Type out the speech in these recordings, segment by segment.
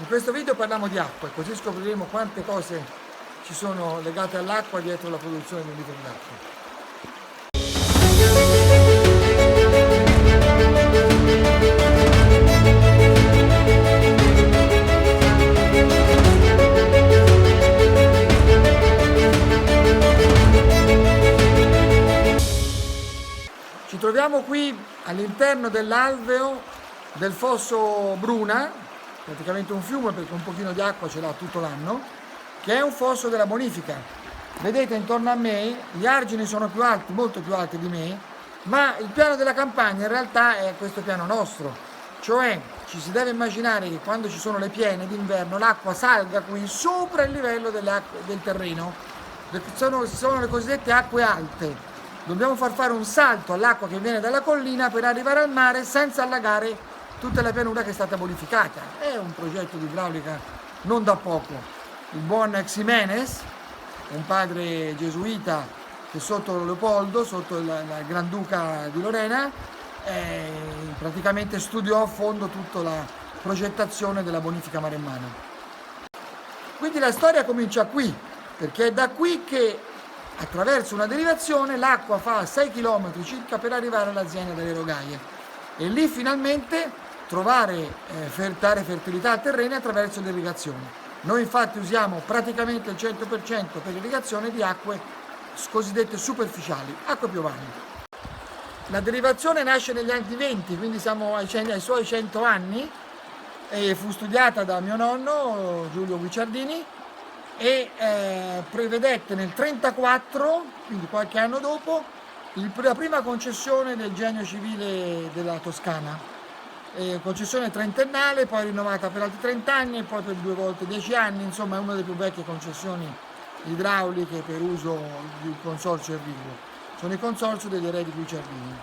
In questo video parliamo di acqua e così scopriremo quante cose ci sono legate all'acqua dietro la produzione di un litro di acqua. Ci troviamo qui all'interno dell'alveo del fosso Bruna, praticamente un fiume perché un pochino di acqua ce l'ha tutto l'anno, che è un fosso della bonifica. Vedete intorno a me gli argini sono più alti, molto più alti di me, ma il piano della campagna in realtà è questo piano nostro, cioè ci si deve immaginare che quando ci sono le piene d'inverno l'acqua salga qui sopra il livello del terreno, sono le cosiddette acque alte. Dobbiamo far fare un salto all'acqua che viene dalla collina per arrivare al mare senza allagare tutta la pianura che è stata bonificata. È un progetto di idraulica non da poco. Il buon Ximenes, un padre gesuita che sotto Leopoldo, sotto il Granduca di Lorena, praticamente studiò a fondo tutta la progettazione della bonifica maremmana. Quindi la storia comincia qui, perché è da qui che attraverso una derivazione l'acqua fa 6 km circa per arrivare all'azienda delle rogaie e lì finalmente dare fertilità al terreno attraverso l'irrigazione. Noi infatti usiamo praticamente il 100% per l'irrigazione di acque cosiddette superficiali, acque piovani. La derivazione nasce negli anni 20, quindi siamo ai suoi 100 anni, e fu studiata da mio nonno Giulio Guicciardini e prevedette nel 1934, quindi qualche anno dopo, la prima concessione del genio civile della Toscana. Concessione trentennale, poi rinnovata per altri 30 anni e poi per 2 volte 10 anni, insomma è una delle più vecchie concessioni idrauliche per uso del consorzio Irriguo. Sono il consorzio degli eredi Guicciardini.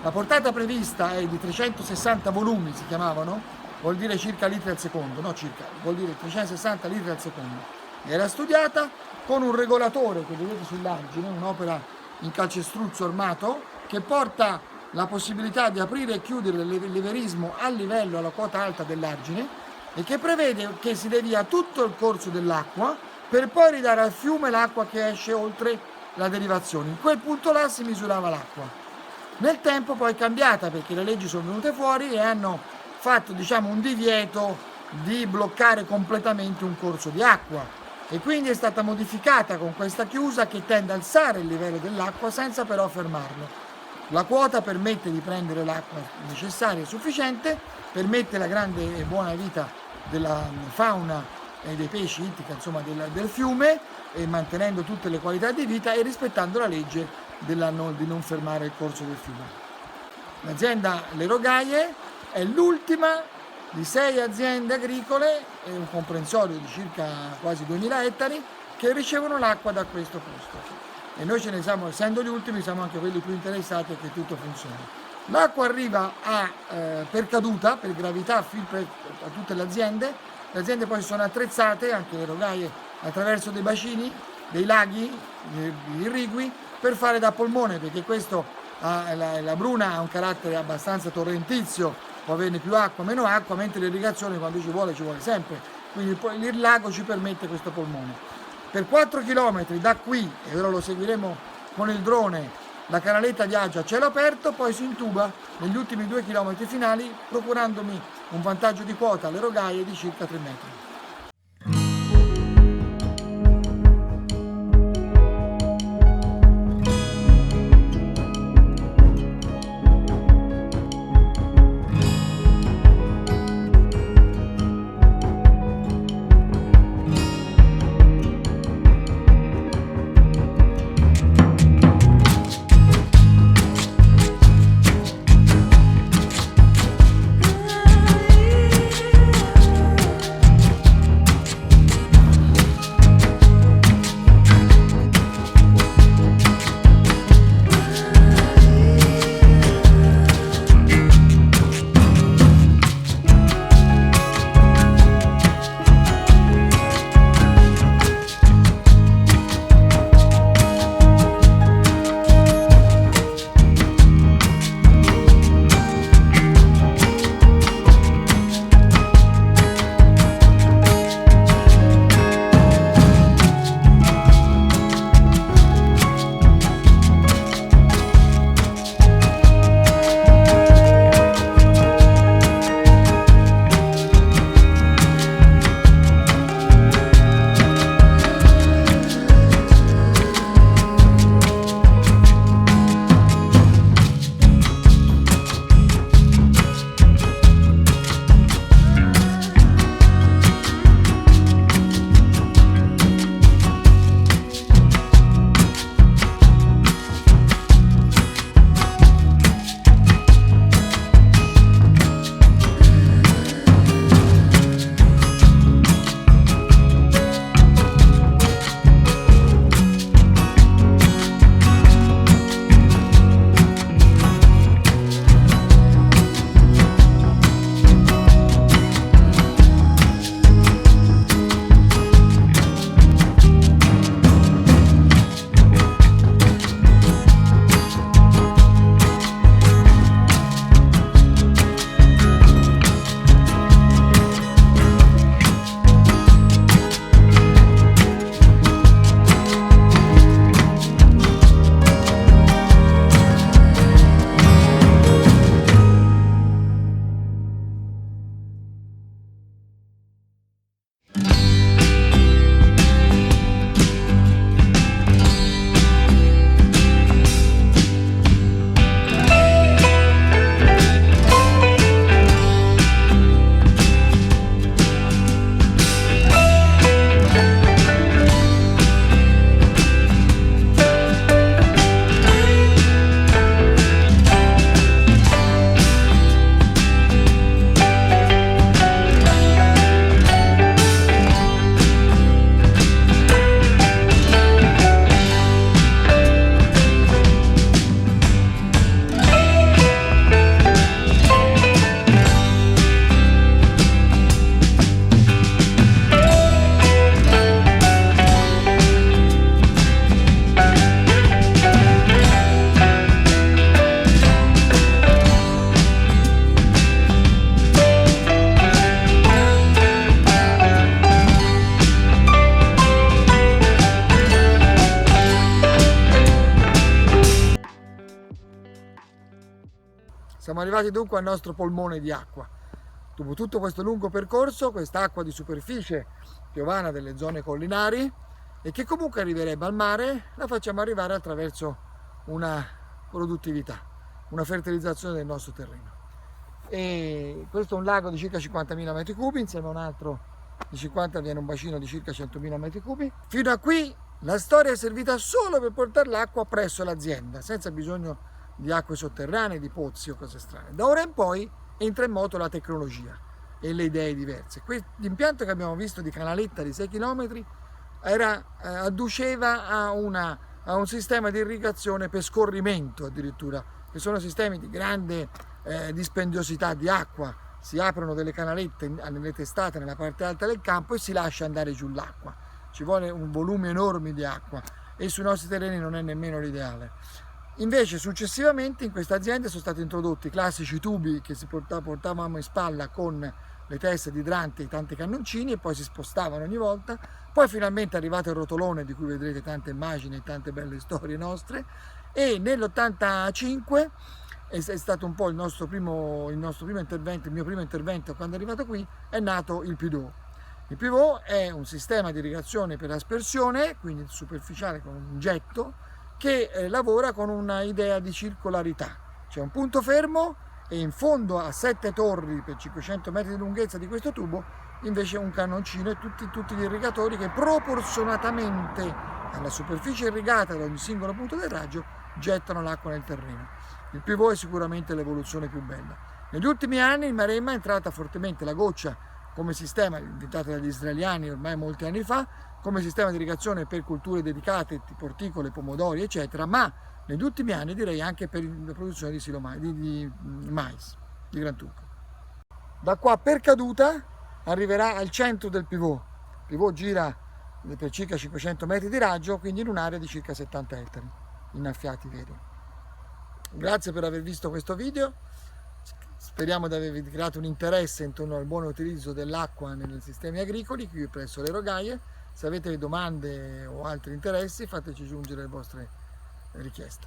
La portata prevista è di 360 volumi, si chiamavano, vuol dire circa litri al secondo, no circa, vuol dire 360 litri al secondo. Era studiata con un regolatore che vedete sull'argine, un'opera in calcestruzzo armato, che porta la possibilità di aprire e chiudere il leverismo a livello, alla quota alta dell'argine, e che prevede che si devia tutto il corso dell'acqua per poi ridare al fiume l'acqua che esce oltre la derivazione. In quel punto là si misurava l'acqua. Nel tempo poi è cambiata perché le leggi sono venute fuori e hanno fatto un divieto di bloccare completamente un corso di acqua e quindi è stata modificata con questa chiusa che tende a alzare il livello dell'acqua senza però fermarlo. La quota permette di prendere l'acqua necessaria e sufficiente, permette la grande e buona vita della fauna e dei pesci ittica, insomma del fiume, e mantenendo tutte le qualità di vita e rispettando la legge di non fermare il corso del fiume. L'azienda Le Rogaie è l'ultima di 6 aziende agricole e un comprensorio di circa quasi 2000 ettari che ricevono l'acqua da questo posto. E noi ce ne siamo, essendo gli ultimi, siamo anche quelli più interessati a che tutto funzioni. L'acqua arriva per caduta, per gravità, a tutte le aziende poi sono attrezzate, anche le rogaie, attraverso dei bacini, dei laghi, di irrigui, per fare da polmone, perché la Bruna ha un carattere abbastanza torrentizio, può averne più acqua, meno acqua, mentre l'irrigazione quando ci vuole sempre, quindi il lago ci permette questo polmone. Per 4 km da qui, e ora lo seguiremo con il drone, la canaletta viaggia a cielo aperto, poi si intuba negli ultimi 2 km finali, procurandomi un vantaggio di quota alle rogaie di circa 3 metri. arrivati dunque al nostro polmone di acqua. Dopo tutto questo lungo percorso, quest'acqua di superficie piovana delle zone collinari e che comunque arriverebbe al mare, la facciamo arrivare attraverso una produttività, una fertilizzazione del nostro terreno. E questo è un lago di circa 50.000 metri cubi, insieme a un altro di 50 viene un bacino di circa 100.000 metri cubi. Fino a qui la storia è servita solo per portare l'acqua presso l'azienda, senza bisogno di acque sotterranee, di pozzi o cose strane. Da ora in poi entra in moto la tecnologia e le idee diverse. L'impianto che abbiamo visto di canaletta di 6 km adduceva a un sistema di irrigazione per scorrimento addirittura, che sono sistemi di grande dispendiosità di acqua. Si aprono delle canalette nelle testate nella parte alta del campo e si lascia andare giù l'acqua. Ci vuole un volume enorme di acqua e sui nostri terreni non è nemmeno l'ideale. Invece successivamente in questa azienda sono stati introdotti i classici tubi che portavamo in spalla con le teste di idranti e i tanti cannoncini e poi si spostavano ogni volta. Poi finalmente è arrivato il rotolone, di cui vedrete tante immagini e tante belle storie nostre, e nell'85 è stato un po' il nostro primo intervento, il mio primo intervento quando è arrivato qui, è nato il pivot. Il pivot è un sistema di irrigazione per aspersione, quindi superficiale con un getto, che lavora con una idea di circolarità. C'è un punto fermo e in fondo a 7 torri per 500 metri di lunghezza di questo tubo invece un cannoncino e tutti gli irrigatori che proporzionatamente alla superficie irrigata da ogni singolo punto del raggio gettano l'acqua nel terreno. Il pivot è sicuramente l'evoluzione più bella. Negli ultimi anni in Maremma è entrata fortemente la goccia come sistema, inventato dagli israeliani ormai molti anni fa, come sistema di irrigazione per culture dedicate, tipo orticole, pomodori, eccetera, ma negli ultimi anni direi anche per la produzione di mais, di granturco. Da qua per caduta arriverà al centro del pivot. Il pivot gira per circa 500 metri di raggio, quindi in un'area di circa 70 ettari, innaffiati veri. Grazie per aver visto questo video, speriamo di avervi creato un interesse intorno al buon utilizzo dell'acqua nei sistemi agricoli qui presso le rogaie. Se avete domande o altri interessi fateci giungere le vostre richieste.